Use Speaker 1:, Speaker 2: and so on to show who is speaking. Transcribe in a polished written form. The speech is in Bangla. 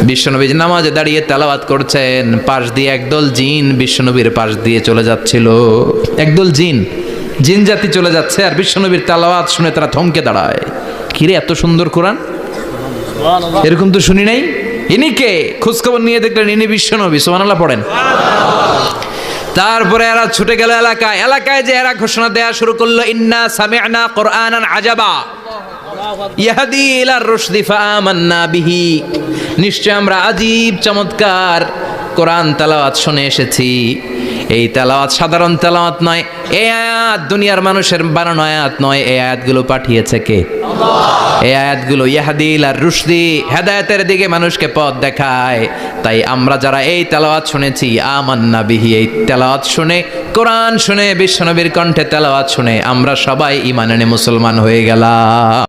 Speaker 1: বিশ্বনবী নামাজে দাঁড়িয়ে তেলাওয়াত করছেন, পাশ দিয়ে একদল জিন বিশ্বনবীর পাশ দিয়ে চলে যাচ্ছিল। একদল জিন জাতি চলে যাচ্ছে, আর বিশ্বনবীর তেলাওয়াত শুনে তারা থমকে দাঁড়ায়। কিরে, এত সুন্দর কোরআন, এরকম তো শুনি নাই। ইনি কে? খোঁজখবর নিয়ে দেখলেন ইনি বিশ্বনবী। সুবহানাল্লাহ পড়েন। তারপরে এরা ছুটে গেল এলাকায়। এলাকায় যে এরা ঘোষণা দেয়া শুরু করলো, ইন্না সামি'না কুরআনান আজাবা ইয়াহদি ইলার রুশদি ফাআমান্না বিহি। নিশ্চয় আমরা আজীব চমৎকার কোরআন তেলাওয়াত শুনে এসেছি। এই তেলাওয়াত সাধারণ তেলাওয়াত নয়, এই আয়াত দুনিয়ার মানুষের বানানো আয়াত নয়। এই আয়াতগুলো পাঠিয়েছে কে? আল্লাহ। এই আয়াতগুলো ইয়াহদি ইলার রুশদি, হেদায়েতের দিকে মানুষকে পথ দেখায়। তাই আমরা যারা এই তেলাওয়াত শুনেছি, আমান্না বিহি, এই তেলাওয়াত শুনে, কোরআন শুনে, বিশ্বনবীর কণ্ঠে তেলাওয়াত শুনে আমরা সবাই ঈমান এনে মুসলমান হয়ে গেলাম।